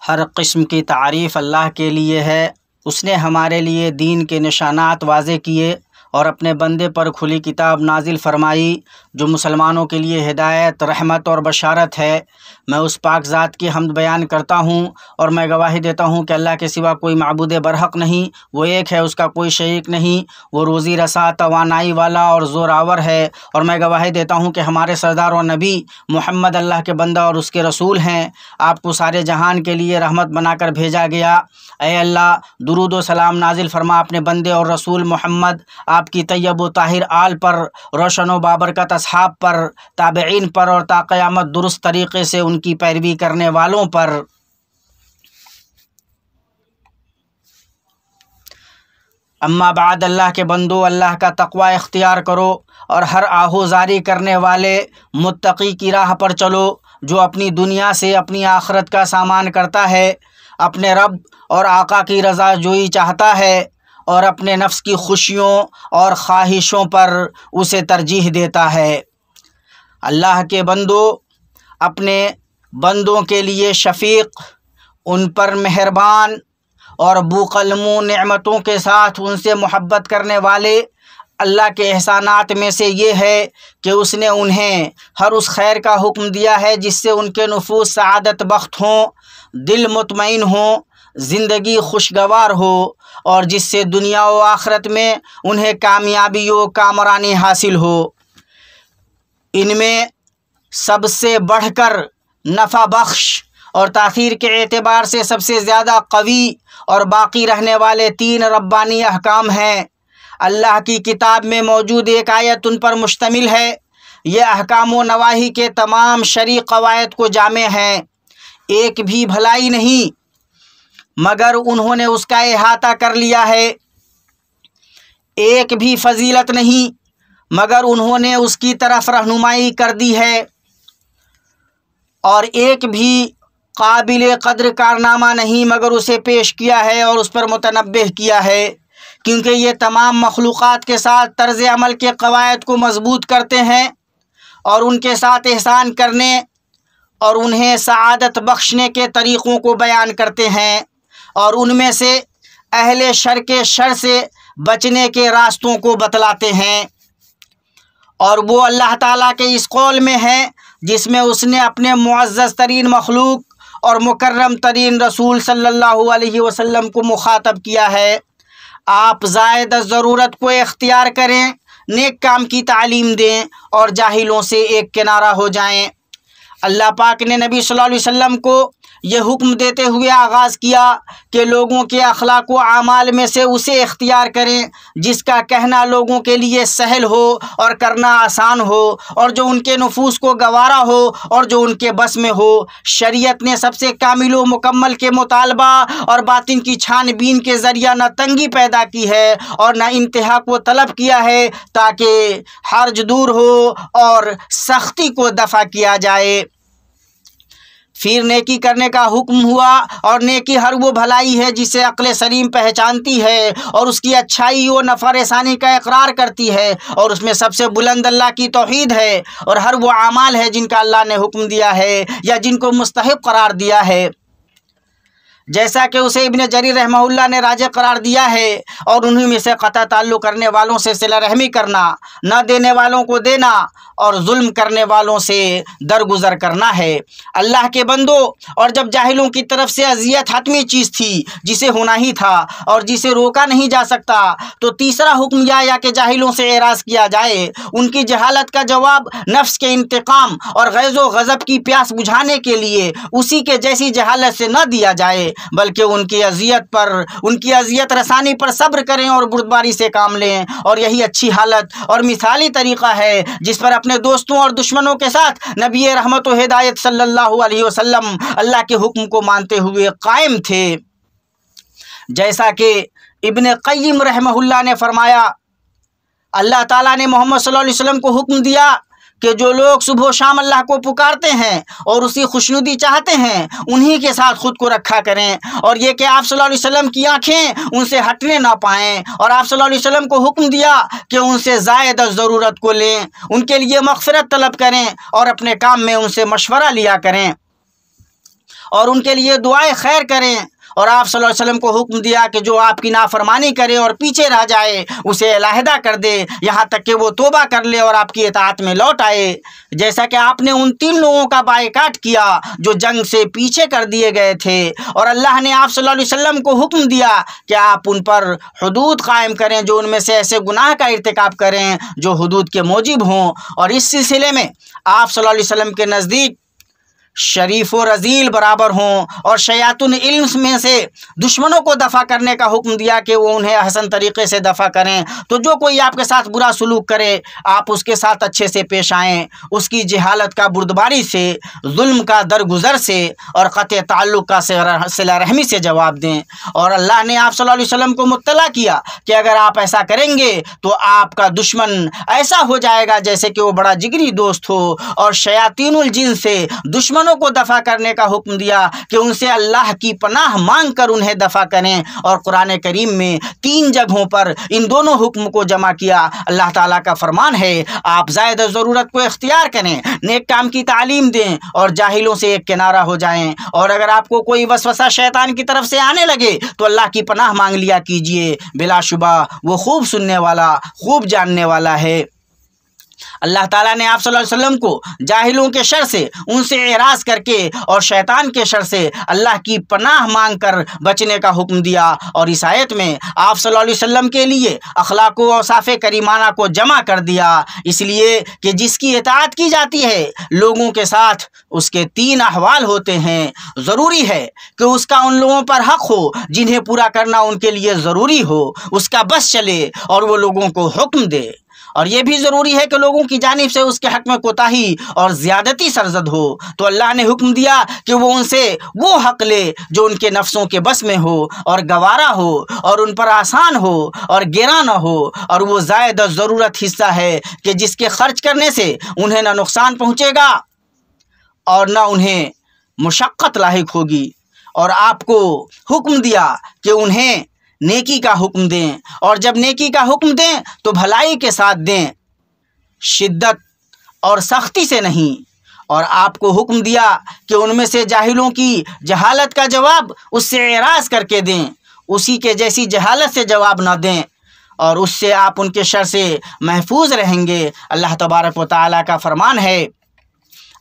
हर किस्म की तारीफ़ अल्लाह के लिए है। उसने हमारे लिए दीन के निशानात वाज़े किए और अपने बंदे पर खुली किताब नाजिल फरमाई जो मुसलमानों के लिए हिदायत, रहमत और बशारत है। मैं उस पाक ज़ात की हम्द बयान करता हूँ और मैं गवाही देता हूँ कि अल्लाह के सिवा कोई माबूद बरहक नहीं, वो एक है, उसका कोई शरीक नहीं। वो रोज़ी रसा, तवानाई वाला और ज़ोरावर है। और मैं गवाही देता हूँ कि हमारे सरदार और नबी मोहम्मद अल्लाह के बंदा और उसके रसूल हैं। आपको सारे जहान के लिए रहमत बनाकर भेजा गया। ऐ अल्लाह, दुरूद व सलाम नाजिल फरमा अपने बंदे और रसूल मोहम्मद, आपकी तैयब व ताहिर आल पर, रोशन व बाबरकत असहाब पर, ताबईन पर और ता क़यामत दुरुस्त तरीक़े से उनकी पैरवी करने वालों पर। अम्मा बाद, अल्लाह के बंदो, अल्लाह का तक़वा इख्तियार करो और हर आहोजारी करने वाले मुत्तकी की राह पर चलो जो अपनी दुनिया से अपनी आखिरत का सामान करता है, अपने रब और आका की रज़ा जोई चाहता है और अपने नफ्स की खुशियों और ख्वाहिशों पर उसे तरजीह देता है। अल्लाह के बंदो, अपने बंदों के लिए शफ़ीक़, उन पर मेहरबान और बुकलमू नेमतों के साथ उनसे मोहब्बत करने वाले। अल्लाह के एहसानात में से ये है कि उसने उन्हें हर उस खैर का हुक्म दिया है जिससे उनके नुफूस सआदत बख्त हों, दिल मुतमईन हों, ज़िंदगी खुशगवार हो और जिससे दुनिया व आखिरत में उन्हें कामयाबी व कामरानी हासिल हो। इनमें सबसे बढ़कर नफ़ा बख्श और तासीर के एतबार से सबसे ज़्यादा कवी और बाकी रहने वाले 3 रब्बानी अहकाम हैं। अल्लाह की किताब में मौजूद एक आयत उन पर मुश्तमिल है। ये अहकाम व नवाही के तमाम शरई क़वायद को जामे हैं। एक भी भलाई नहीं मगर उन्होंने उसका इहाता कर लिया है। एक भी फजीलत नहीं मगर उन्होंने उसकी तरफ रहनुमाई कर दी है। और एक भी काबिल क़द्र कारनामा नहीं मगर उसे पेश किया है और उस पर मुतनब्बिह किया है, क्योंकि ये तमाम मखलूक़ात के साथ तर्ज़ अमल के क़वायद को मज़बूत करते हैं और उनके साथ एहसान करने और उन्हें सआदत बख्शने के तरीक़ों को बयान करते हैं और उनमें से अहले शर के शर से बचने के रास्तों को बतलाते हैं। और वो अल्लाह ताला के इस कौल में है जिसमें उसने अपने मुअज़्ज़ज़ तरीन मखलूक और मुकर्रम तरीन रसूल सल्लल्लाहु अलैहि वसल्लम को मुखातब किया है। आप ज़ायद ज़रूरत को इख्तियार करें, नेक काम की तालीम दें और जाहिलों से एक किनारा हो जाएं। अल्लाह पाक ने नबी सल्लल्लाहु अलैहि वसल्लम को ये हुक्म देते हुए आगाज़ किया कि लोगों के अखलाक व आमाल में से उसे इख्तियार करें जिसका कहना लोगों के लिए सहल हो और करना आसान हो और जो उनके नुफूस को गवारा हो और जो उनके बस में हो। शरीयत ने सबसे कामिल व मुकम्मल के मुतालबा और बातिन की छानबीन के ज़रिया न तंगी पैदा की है और न इंतहा को तलब किया है ताकि हर्ज दूर हो और सख्ती को दफ़ा किया जाए। फिर नेकी करने का हुक्म हुआ और नेकी हर वो भलाई है जिसे अक्ल सलीम पहचानती है और उसकी अच्छाई व नफ़ा रसानी का इकरार करती है और उसमें सबसे बुलंद अल्लाह की तौहीद है। और हर वो आमाल है जिनका अल्लाह ने हुक्म दिया है या जिनको मुस्तहिब करार दिया है, जैसा कि उसे इब्न जरीर रहमहुल्लाह ने राज करार दिया है। और उन्हीं में से क़ता ताल्लुक़ करने वालों से सिला रहमी करना, न देने वालों को देना और जुल्म करने वालों से दरगुज़र करना है। अल्लाह के बंदो, और जब जाहिलों की तरफ से अज़ियत हतमी चीज़ थी जिसे होना ही था और जिसे रोका नहीं जा सकता, तो तीसरा हुक्म यह आया कि जाहिलों से एराज़ किया जाए। उनकी जहालत का जवाब नफ्स के इंतकाम और गैज़ व गज़ब की प्यास बुझाने के लिए उसी के जैसी जहालत से न दिया जाए, बल्कि उनकी अज़ियत रसानी पर सब्र करें और बुर्दबारी से काम लें। और यही अच्छी हालत और मिसाली तरीक़ा है जिस पर अपने दोस्तों और दुश्मनों के साथ नबी रहमत व हिदायत सल्लल्लाहु अलैहि वसल्लम अल्लाह के हुक्म को मानते हुए कायम थे। जैसा कि इब्न क़य्यिम रहमहुल्लाह ने फरमाया, अल्लाह ताला ने मोहम्मद सल्लल्लाहु अलैहि वसल्लम को हुक्म दिया कि जो लोग सुबह शाम अल्लाह को पुकारते हैं और उसकी खुशनुदी चाहते हैं उन्हीं के साथ ख़ुद को रखा करें। और ये कि आप सल्लल्लाहु अलैहि वसल्लम की आँखें उनसे हटने ना पाएँ। और आप सल्लल्लाहु अलैहि वसल्लम को हुक्म दिया कि उनसे ज़ायद ज़रूरत को लें, उनके लिए मग़फ़िरत तलब करें और अपने काम में उनसे मशवरा लिया करें। और उनके लिए दुआए खैर करें। और आप सल्लल्लाहु अलैहि वसल्लम को हुक्म दिया कि जो आपकी नाफरमानी करे और पीछे रह जाए उसे अलहदा कर दे, यहाँ तक कि वो तौबा कर ले और आपकी इताअत में लौट आए। जैसा कि आपने उन 3 लोगों का बायकाट किया जो जंग से पीछे कर दिए गए थे, और अल्लाह ने आप सल्लल्लाहु अलैहि वसल्लम को हुक्म दिया कि आप उन पर हुदूद कायम करें, जो उनमें से ऐसे गुनाह का इर्तिकाब करें जो हुदूद के मूजिब हों। और इस सिलसिले में आप सल्लल्लाहु अलैहि वसल्लम के नज़दीक शरीफ व रजील बराबर हों, और शयातुन इल्म में से दुश्मनों को दफ़ा करने का हुक्म दिया कि वो उन्हें हसन तरीक़े से दफ़ा करें। तो जो कोई आपके साथ बुरा सलूक करे आप उसके साथ अच्छे से पेश आएँ, उसकी जहालत का बुर्दबारी से, जुल्म का दरगुजर से और क़त्अ ताल्लुक़ का सिला रहमी से जवाब दें। और अल्लाह ने आप सल्लल्लाहु अलैहि वसल्लम को मुत्तला किया कि अगर आप ऐसा करेंगे तो आपका दुश्मन ऐसा हो जाएगा जैसे कि वो बड़ा जिगरी दोस्त हो। और शयातीनुल जिन से दुश्मनों को दफ़ा करने का हुक्म दिया कि उनसे अल्लाह की पनाह मांग कर उन्हें दफ़ा करें। और कुरान करीम में 3 जगहों पर इन दोनों हुक्म को जमा किया। अल्लाह ताला का फरमान है, आप ज़ायद ज़रूरत को इख्तियार करें, नेक काम की तालीम दें और जाहिलों से एक किनारा हो जाएं। और अगर आपको कोई वसवसा शैतान की तरफ से आने लगे तो अल्लाह की पनाह मांग लिया कीजिए, बिलाशुबा वो खूब सुनने वाला, खूब जानने वाला है। अल्लाह ताला ने आप सल्लल्लाहु अलैहि वसल्लम को जाहिलों के शर से, उनसे एराज़ करके और शैतान के शर से अल्लाह की पनाह मांग कर बचने का हुक्म दिया। और इस आयत में आप सल्लल्लाहु अलैहि वसल्लम के लिए अखलाक व औसाफ़ करीमाना को जमा कर दिया, इसलिए कि जिसकी इताअत की जाती है लोगों के साथ उसके 3 अहवाल होते हैं। ज़रूरी है कि उसका उन लोगों पर हक़ हो जिन्हें पूरा करना उनके लिए ज़रूरी हो, उसका बस चले और वो लोगों को हुक्म दे। और ये भी ज़रूरी है कि लोगों की जानिब से उसके हक़ में कोताही और ज़्यादती सरज़द हो। तो अल्लाह ने हुक्म दिया कि वो उनसे वो हक़ ले जो उनके नफ्सों के बस में हो और गवारा हो और उन पर आसान हो और गिरा न हो। और वो ज़ायद ज़रूरत हिस्सा है कि जिसके खर्च करने से उन्हें न नुकसान पहुँचेगा और न उन्हें मुशक्क़त लाहिक होगी। और आपको हुक्म दिया कि उन्हें नेकी का हुक्म दें, और जब नेकी का हुक्म दें तो भलाई के साथ दें, शिद्दत और सख्ती से नहीं। और आपको हुक्म दिया कि उनमें से जाहिलों की जहालत का जवाब उससे एराज़ करके दें, उसी के जैसी जहालत से जवाब ना दें, और उससे आप उनके शर से महफूज रहेंगे। अल्लाह तबारक व तआला का फरमान है,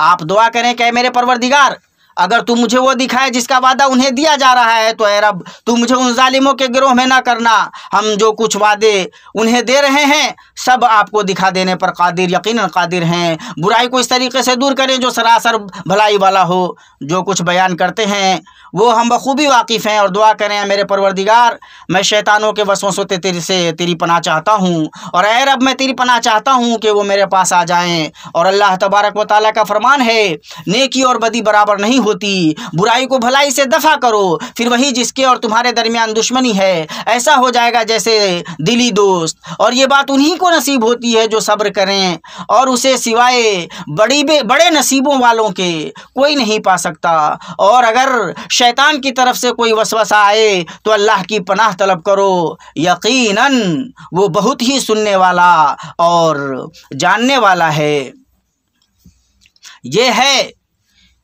आप दुआ करें कि मेरे परवरदिगार, अगर तू मुझे वो दिखाए जिसका वादा उन्हें दिया जा रहा है तो ऐ रब तू मुझे उन जालिमों के गिरोह में ना करना। हम जो कुछ वादे उन्हें दे रहे हैं सब आपको दिखा देने पर कादिर, यकीनन कादिर हैं। बुराई को इस तरीके से दूर करें जो सरासर भलाई वाला हो। जो कुछ बयान करते हैं वो हम बखूबी वाकिफ़ हैं। और दुआ करें, मेरे परवरदिगार, मैं शैतानों के वसवसों से तेरी पनाह चाहता हूँ, और ऐ रब मैं तेरी पनाह चाहता हूँ कि वो मेरे पास आ जाएँ। और अल्लाह तबारक व तआला का फरमान है, नेकी और बदी बराबर नहीं होती, बुराई को भलाई से दफ़ा करो, फिर वही जिसके और तुम्हारे दरमियान दुश्मनी है ऐसा हो जाएगा जैसे दिली दोस्त। और ये बात उन्हीं को नसीब होती है जो सब्र करें, और उसे सिवाय बड़े नसीबों वालों के कोई नहीं पा सकता। और अगर शैतान की तरफ से कोई वसवसा आए तो अल्लाह की पनाह तलब करो, यकीनन वो बहुत ही सुनने वाला और जानने वाला है। ये है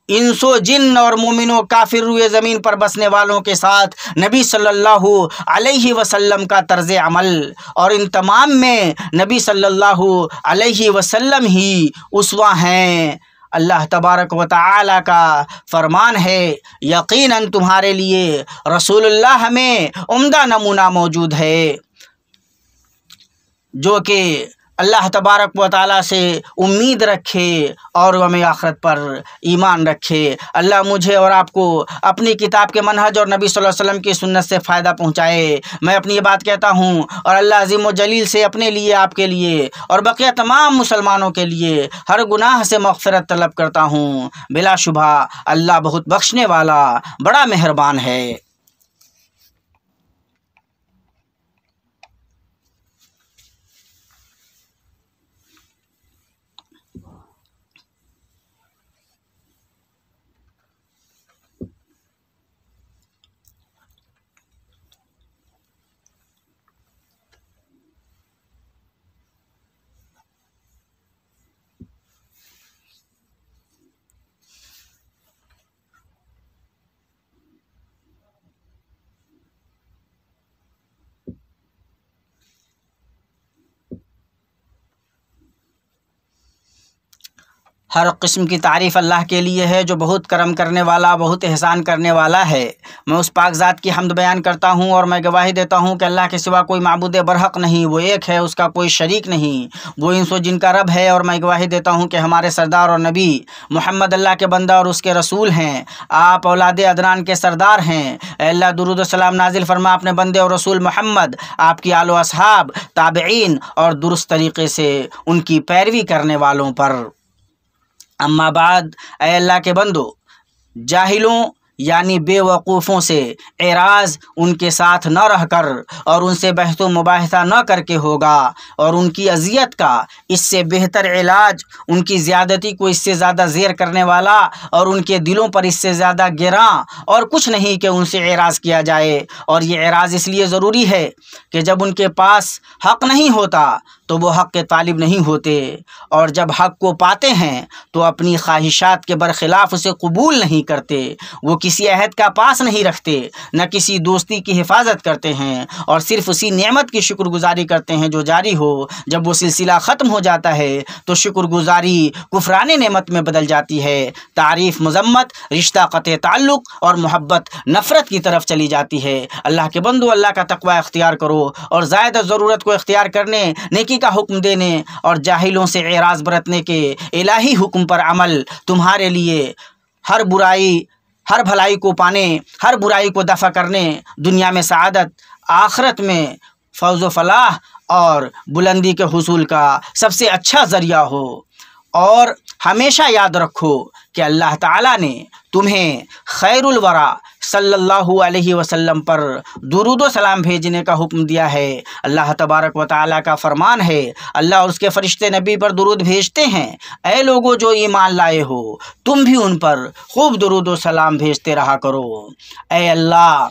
इंसो जिन और मोमिनो काफिर रुए ज़मीन पर बसने वालों के साथ नबी सल्लल्लाहु अलैहि वसल्लम का तर्ज़ अमल। और इन तमाम में नबी सल्लल्लाहु अलैहि वसल्लम ही उसवा हैं। अल्लाह तबारक व तआला का फरमान है, यकीनन तुम्हारे लिए रसूलुल्लाह में उम्दा नमूना मौजूद है, जो कि अल्लाह तबारक व तआला से उम्मीद रखे और यौम आखिरत पर ईमान रखे। अल्लाह मुझे और आपको अपनी किताब के मनहज और नबी सल्लल्लाहु अलैहि वसल्लम की सुन्नत से फ़ायदा पहुँचाए। मैं अपनी ये बात कहता हूँ और अल्लाह अज़ीम व जलील से अपने लिए, आपके लिए और बक़िया तमाम मुसलमानों के लिए हर गुनाह से मग़फ़िरत तलब करता हूँ। बिलाशुबा अल्लाह बहुत बख्शने वाला, बड़ा मेहरबान है। हर किस्म की तारीफ़ अल्लाह के लिए है जो बहुत करम करने वाला, बहुत एहसान करने वाला है। मैं उस पाक ज़ात की हम्द बयान करता हूँ और मैं गवाही देता हूँ कि अल्लाह के सिवा कोई माबूद बरहक नहीं, वो एक है, उसका कोई शरीक नहीं, वो इंसो जिनका रब है। और मैं गवाही देता हूँ कि हमारे सरदार और नबी मोहम्मद अल्लाह के बंदा और उसके रसूल हैं। आप औलाद अदनान के सरदार हैं। अल्लाह दुरूद सलाम नाजिल फरमा अपने बंदे और रसूल मोहम्मद, आपकी आलो असहाब, ताबईन और दुरुस्त तरीक़े से उनकी पैरवी करने वालों पर। अम्मा बाद, ऐ अल्लाह के बंदो, जाहिलों यानी बेवकूफ़ों से एराज़ उनके साथ न रहकर और उनसे बहस मुबाहिसा न करके होगा, और उनकी अज़ियत का इससे बेहतर इलाज उनकी ज़्यादती को इससे ज़्यादा ज़ेर करने वाला और उनके दिलों पर इससे ज़्यादा गिरां और कुछ नहीं कि उनसे एराज़ किया जाए। और ये एराज़ इसलिए ज़रूरी है कि जब उनके पास हक़ नहीं होता तो वो हक़ के तालिब नहीं होते, और जब हक़ को पाते हैं तो अपनी ख्वाहिशात के बरखिलाफ़ उसे कबूल नहीं करते। वो किसी अहद का पास नहीं रखते, न किसी दोस्ती की हिफाजत करते हैं, और सिर्फ़ उसी नेमत की शुक्रगुजारी करते हैं जो जारी हो। जब वो सिलसिला ख़त्म हो जाता है तो शुक्रगुजारी कुफराने नेमत में बदल जाती है। तारीफ़ मज़म्मत, रिश्ता क़त्ए ताल्लुक़ और मोहब्बत नफ़रत की तरफ चली जाती है। अल्लाह के बंदो, अल्लाह का तक़वा इख्तियार करो और ज़ायदा ज़रूरत को इख्तियार करने, नेकी का हुक्म देने और जाहिलों से एराज़ बरतने के इलाही हुक्म पर अमल तुम्हारे लिए हर बुराई, हर भलाई को पाने, हर बुराई को दफ़ा करने, दुनिया में सआदत, आखिरत में फौज़ व फलाह और बुलंदी के हुसूल का सबसे अच्छा ज़रिया हो। और हमेशा याद रखो कि अल्लाह ताला ने तुम्हें खैरुल वरा सल्लल्लाहु अलैहि वसल्लम पर दुरूद व सलाम भेजने का हुक्म दिया है। अल्लाह तबारक व ताला का फरमान है, अल्लाह और उसके फ़रिश्ते नबी पर दुरूद भेजते हैं। ऐ लोगो जो ईमान लाए हो, तुम भी उन पर खूब दुरूद व सलाम भेजते रहा करो। ऐ अल्लाह,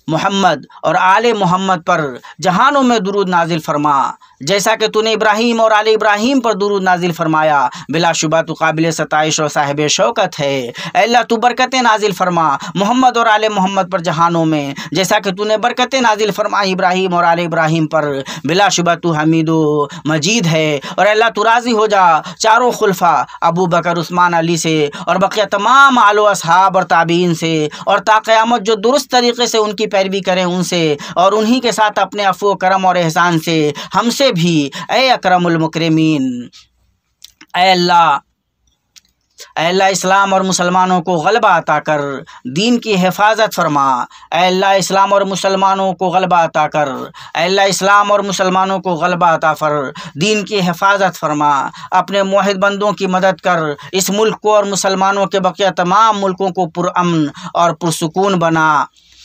मोहम्मद और आले मोहम्मद पर जहानों में दुरूद नाजिल फरमा, जैसा कि तूने इब्राहीम और आले इब्राहीम पर दुरूद नाजिल फरमाया। बिलाशुबा तो काबिल सताइश और साहिब शौकत है। अल्लाह तू बरकतें नाजिल फरमा मोहम्मद और आले मोहम्मद पर जहानों में, जैसा कि तूने बरकतें नाजिल फरमाई इब्राहीम और आले इब्राहीम पर। बिलाशुबा तू हमीदो मजीद है। और अल्लाह तू राज़ी हो जा चारों खुलफा अबू बकर, उस्मान, अली से और बकिया तमाम आलो असहाब और ताबीन से, और ता क़यामत जो दुरुस्त तरीक़े से उनकी पैरवी करें उनसे, और उन्हीं के साथ अपने अफ़्व करम और एहसान से हमसे भी। ऐ अकरमुल मुकरमीन, ऐ अल्लाह, अल्लाह इस्लाम और मुसलमानों को गलबा अता कर, दीन की हिफाजत फरमा। अल्लाह इस्लाम और मुसलमानों को गलबा अता कर, अल्लाह इस्लाम और मुसलमानों को गलबा अता फर, दीन की हिफाजत फरमा। अपने मुआहिद बंदों की मदद कर, इस मुल्क को और मुसलमानों के बकिया तमाम मुल्कों को पुरअमन और पुरसुकून बना।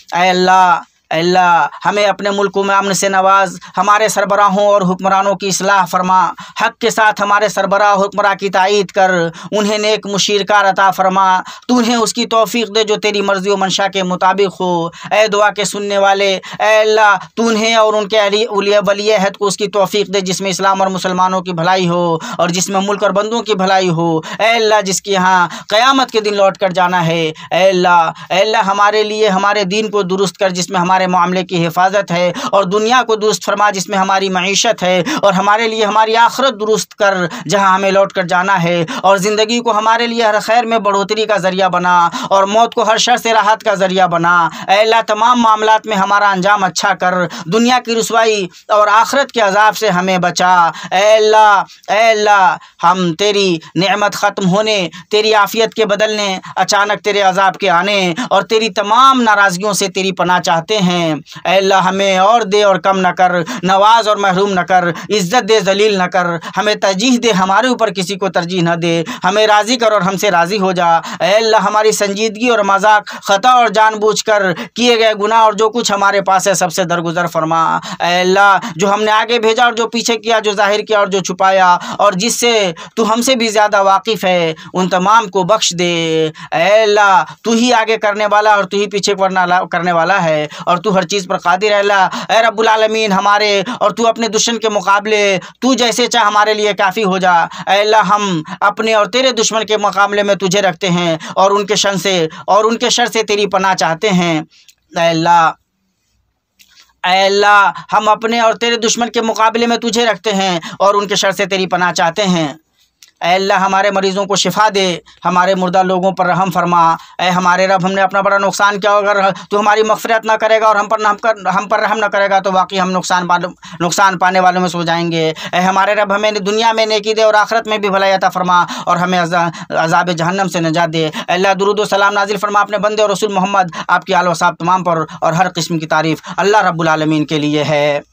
अल्लाह, अल्लाह हमें अपने मुल्कों में अमन से नवाज, हमारे सरबराहों और हुक्मरानों की इस्लाह फरमा। हक़ के साथ हमारे सरबराह हुक्मरान की तायीद कर, उन्हें नेक मुशीरकार अता फरमा। तू उन्हें उसकी तौफीक दे जो तेरी मर्ज़ी व मंशा के मुताबिक हो। ऐ दुआ के सुनने वाले, ऐ अल्लाह तू उन्हें और उनके अहलिया वली अहद को उसकी तौफीक दे जिसमें इस्लाम और मुसलमानों की भलाई हो और जिसमें मुल्क और बंदों की भलाई हो। ऐ अल्लाह जिसके यहाँ क़यामत के दिन लौट कर जाना है, ऐ अल्लाह हमारे लिए हमारे दीन को दुरुस्त कर जिसमें हमारे मामले की हिफाजत है, और दुनिया को दुरुस्त फरमा जिसमें हमारी मईशत है, और हमारे लिए हमारी आखिरत दुरुस्त कर जहां हमें लौट कर जाना है, और ज़िंदगी को हमारे लिए हर खैर में बढ़ोतरी का ज़रिया बना और मौत को हर शर से राहत का ज़रिया बना। ऐ अल्लाह तमाम मामलात में हमारा अंजाम अच्छा कर, दुनिया की रुसवाई और आखिरत के अजाब से हमें बचा। ऐ अल्लाह हम तेरी नेमत ख़त्म होने, तेरी आफ़ियत के बदलने, अचानक तेरे अजाब के आने और तेरी तमाम नाराज़गियों से तेरी पनाह चाहते हैं। ऐ अल्लाह हमें और दे और कम न कर, नवाज और महरूम न कर, इज़्ज़त दे ज़लील न कर, हमें तरजीह दे हमारे ऊपर किसी को तरजीह न दे, हमें राज़ी कर और हमसे राज़ी हो जा। ऐ अल्लाह हमारी संजीदगी और मजाक, ख़ता और जानबूझकर किए गए गुनाह और जो कुछ हमारे पास है सबसे दरगुजर फरमा। ऐ अल्लाह जो हमने आगे भेजा और जो पीछे किया, जो जाहिर किया और जो छुपाया, और जिससे तू हमसे भी ज़्यादा वाकिफ़ है, उन तमाम को बख्श दे। ऐ अल्लाह तू ही आगे करने वाला और तू ही पीछे करने वाला है, और तू हर चीज़ पर कादिर है। अल्लाह ऐ रब्बुल आलमीन हमारे और तू अपने दुश्मन के मुकाबले तू जैसे चाह हमारे लिए काफ़ी हो जा। ऐ अल्लाह हम अपने और तेरे दुश्मन के मुकाबले में तुझे रखते हैं और उनके शर से तेरी पनाह चाहते हैं। ऐ अल्लाह हम अपने और तेरे दुश्मन के मुकाबले में तुझे रखते हैं और उनके शर से तेरी पनाह चाहते हैं। ऐ अल्लाह हमारे मरीज़ों को शिफा दे, हमारे मुर्दा लोगों पर रहम फरमा। ऐ हमारे रब, हमने अपना बड़ा नुकसान किया, अगर तो हमारी मग़फ़िरत ना करेगा और हम पर रहम ना करेगा तो वाकई हम नुकसान पाने वालों में सो जाएंगे। ऐ हमारे रब, हमें दुनिया में नेकी दे और आखिरत में भी भलाई अता फरमा और हमें अज़ाब जहन्नम से नजात दे। अल्लाह दुरूद व सलाम नाजिल फरमा अपने बंदे और रसूल मोहम्मद, आपकी आल व साहब तमाम पर, और हर किस्म की तारीफ़ अल्लाह रब्बुल आलमीन के लिए है।